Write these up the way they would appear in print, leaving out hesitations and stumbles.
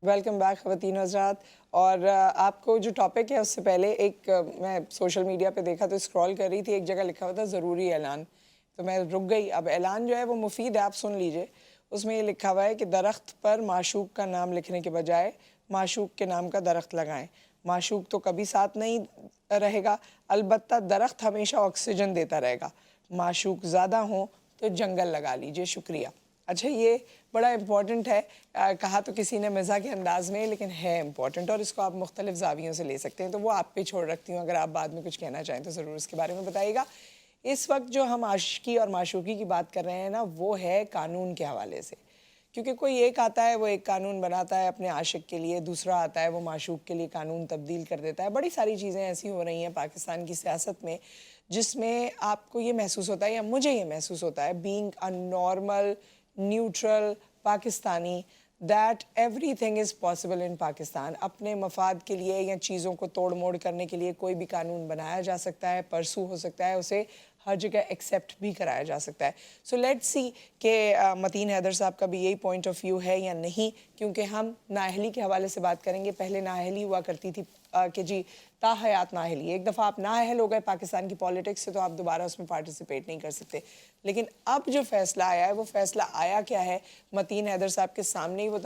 Welcome back خواتین حضرات. اور آپ کو جو ٹاپک ہے اس سے پہلے میں سوشل میڈیا پہ دیکھا تو اسکرول کر رہی تھی, ایک جگہ لکھا ہوا تھا ضروری اعلان, تو میں رک گئی. اب اعلان جو ہے وہ مفید ہے, آپ سن لیجئے. اس میں یہ لکھا ہوا ہے کہ درخت پر معشوق کا نام لکھنے کے بجائے معشوق کے نام کا درخت لگائیں. معشوق تو کبھی ساتھ نہیں رہے گا, البتہ درخت ہمیشہ آکسیجن دیتا رہے گا. معشوق زیادہ ہوں تو جنگل لگا لیجئے. شکریہ. اچھا, یہ بڑا امپورٹنٹ ہے, کہا تو کسی نے مزاح کے انداز میں, لیکن ہے امپورٹنٹ, اور اس کو آپ مختلف زاویوں سے لے سکتے ہیں. تو وہ آپ پہ چھوڑ رکھتی ہوں, اگر آپ بعد میں کچھ کہنا چاہیں تو ضرور اس کے بارے میں بتائیے گا. اس وقت جو ہم عاشقی اور معشوقی کی بات کر رہے ہیں نا, وہ ہے قانون کے حوالے سے. کیونکہ کوئی ایک آتا ہے, وہ ایک قانون بناتا ہے اپنے عاشق کے لیے, دوسرا آتا ہے وہ معشوق کے لیے قانون تبدیل کر دیتا ہے. بڑی ساری چیزیں ایسی ہو رہی ہیں پاکستان کی سیاست میں جس میں آپ کو یہ محسوس ہوتا ہے, یا مجھے یہ محسوس ہوتا ہے, being a normal neutral Pakistani, that every thing is possible in Pakistan. اپنے مفاد کے لیے یا چیزوں کو توڑ موڑ کرنے کے لیے کوئی بھی قانون بنایا جا سکتا ہے, پرسو ہو سکتا ہے, اسے ہر جگہ ایکسیپٹ بھی کرایا جا سکتا ہے. سو لیٹس سی کہ متین حیدر صاحب کا بھی یہی پوائنٹ آف ویو ہے یا نہیں, کیونکہ ہم نااہلی کے حوالے سے بات کریں گے. پہلے نااہلی ہوا کرتی تھی کہ جی تا حیات نااہلی, ایک دفعہ آپ نااہل ہو گئے پاکستان کی پالیٹکس سے تو آپ دوبارہ اس میں پارٹیسپیٹ نہیں کر سکتے. لیکن اب جو فیصلہ آیا ہے, وہ فیصلہ آیا کیا ہے؟ متین حیدر صاحب کے سامنے ہی وہ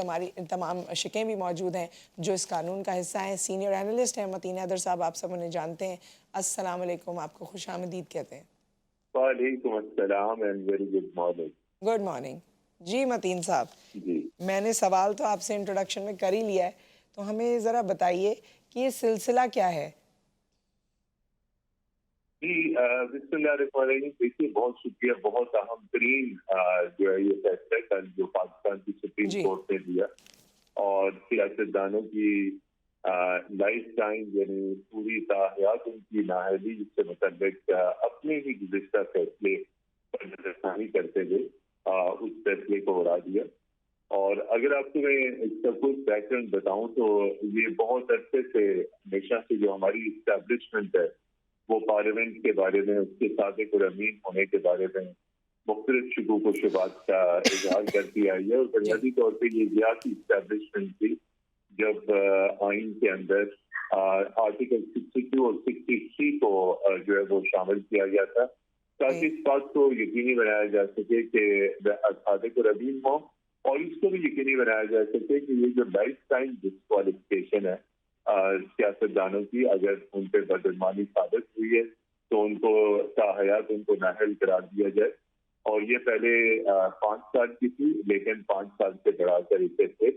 تمام شکیں بھی موجود ہیں جو اس قانون کا حصہ ہیں. سینئر اینالسٹ ہیں متین حیدر صاحب, آپ سب انہیں جانتے ہیں. السلام علیکم, آپ کو خوش آمدید کہتے ہیں. وعلیکم السلام and very good morning. Good morning. جی متین صاحب, جی میں نے سوال تو آپ سے انٹروڈکشن میں کر ہی لیا ہے, تو ہمیں ذرا بتائیے کہ یہ سلسلہ کیا ہے؟ جی بسم اللہ الرحمن الرحیم. دیکھیے, بہت شکریہ. بہت اہم ترین جو ہے یہ فیصلہ کل جو پاکستان کی سپریم جی کورٹ نے دیا, اور سیاستدانوں کی لائف ٹائم یعنی پوری تاحیات ان کی نااہلی سے متعلق اپنے ہی گزشتہ فیصلے پر نظر ثانی کرتے ہوئے اس فیصلے کو اڑا دیا. اور اگر آپ کو میں اس کا کچھ بیک گراؤنڈ بتاؤں تو یہ بہت عرصے سے ہمیشہ سے جو ہماری اسٹیبلشمنٹ ہے وہ پارلیمنٹ کے بارے میں, اس کے صادق اور امین ہونے کے بارے میں مختلف شکوک و شبہات کا اظہار کرتی آئی ہے. اور بنیادی طور پہ یہ سیاسی اسٹیبلشمنٹ تھی جب آئین کے اندر آرٹیکل 62 اور 63 کو جو ہے وہ شامل کیا گیا تھا, تاکہ اس بات کو یقینی بنایا جا سکے کہ صادق اور امین ہوں, اور اس کو بھی یقینی بنایا جا سکے کہ یہ جو لائف ٹائم ڈسکوالیفکیشن ہے سیاستدانوں کی, اگر ان پہ بدعنوانی ثابت ہوئی ہے تو ان کو تاحیات ان کو نااہل قرار دیا جائے. اور یہ پہلے 5 سال کی تھی, لیکن 5 سال سے بڑھا کر اسے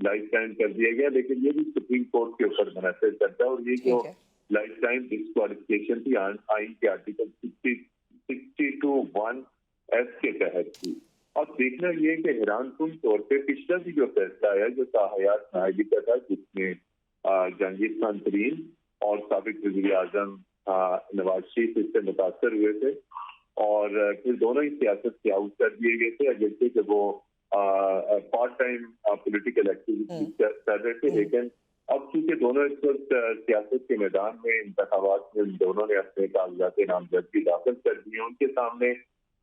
لائف ٹائم کر دیا گیا. لیکن یہ بھی سپریم کورٹ کے اوپر منحصر کرتا ہے, اور یہ جو لائف ٹائم ڈسکوالیفکیشن تھی آئین کے آرٹیکل 62(1)(f) کے تحت تھی. اب دیکھنا یہ ہے کہ حیران کن طور پہ پچھلا بھی جو فیصلہ آیا جو تاحیات نااہلی کا تھا, جس میں جہانگیر خان ترین اور سابق وزیر اعظم نواز شریف اس سے متاثر ہوئے تھے, اور پھر دونوں ہی سیاست سے آؤٹ کر دیے گئے تھے, جیسے کہ وہ پارٹ ٹائم پولیٹیکل ایکٹیویٹی کر رہے تھے. لیکن اب چونکہ دونوں اس وقت سیاست کے میدان میں, انتخابات میں دونوں نے اپنے کاغذات نامزدگی داخل کر دی ہیں, ان کے سامنے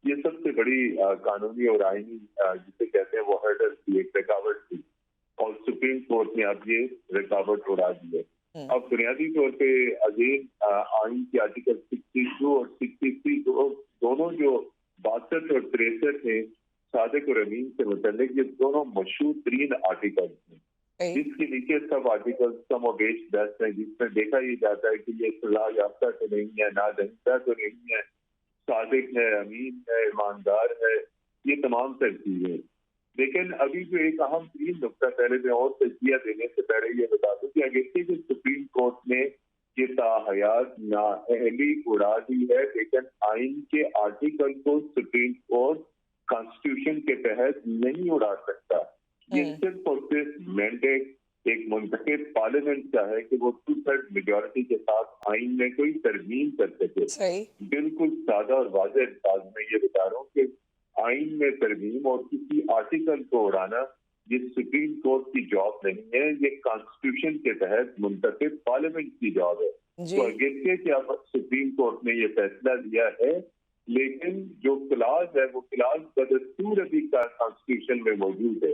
یہ سب سے بڑی قانونی اور آئینی جسے کہتے ہیں وہ ہرڈل تھی, ایک رکاوٹ تھی, اور سپریم کورٹ نے اب یہ رکاوٹ اڑا دی ہے. اب بنیادی طور پہ اگین آئین کے آرٹیکل 62 اور 63 دونوں جو 62 اور 63 ہیں صادق اور امین سے متعلق, یہ دونوں مشہور ترین آرٹیکل ہیں, جس کے نیچے سب آرٹیکل کم و بیش 10 ہیں, جس میں دیکھا یہ جاتا ہے کہ یہ صلاح یافتہ تو نہیں ہے, نادہندہ تو نہیں ہے, صادق ہے, امین ہے, ایماندار ہے, یہ تمام تر چیزیں. لیکن ابھی جو ایک اہم ترین نقطہ, پہلے میں اور تجزیہ دینے سے پہلے یہ بتا دوں کہ اگرچہ جو سپریم کورٹ نے یہ تاحیات نااہلی اڑا دی ہے, لیکن آئین کے آرٹیکل کو سپریم کورٹ کانسٹیٹیوشن کے تحت نہیں اڑا سکتا. یہ صرف اور صرف مینڈیٹ ایک منتخب پارلیمنٹ کا ہے کہ وہ 2/3 میجورٹی کے ساتھ آئین میں کوئی ترمیم کر سکے. بالکل سادہ اور واضح انداز میں یہ بتا رہا ہوں کہ آئین میں ترمیم اور کسی آرٹیکل کو اڑانا یہ سپریم کورٹ کی جاب نہیں ہے, یہ کانسٹیٹیوشن کے تحت منتخب پارلیمنٹ کی جاب ہے. تو اگرچہ کہ اب سپریم کورٹ نے یہ فیصلہ دیا ہے, لیکن جو کلاز ہے وہ کلاز بدستور ابھی کانسٹیٹیوشن میں موجود ہے.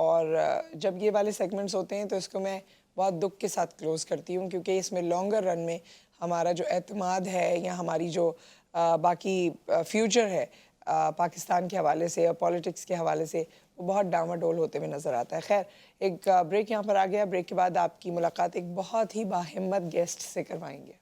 اور جب یہ والے سیگمنٹس ہوتے ہیں تو اس کو میں بہت دکھ کے ساتھ کلوز کرتی ہوں، کیونکہ اس میں لانگر رن میں ہمارا جو اعتماد ہے یا ہماری جو باقی فیوچر ہے پاکستان کے حوالے سے اور پولیٹکس کے حوالے سے وہ بہت ڈاواڈول ہوتے ہوئے نظر آتا ہے۔ خیر، ایک بریک یہاں پر آ گیا، بریک کے بعد آپ کی ملاقات ایک بہت ہی باہمت گیسٹ سے کروائیں گے۔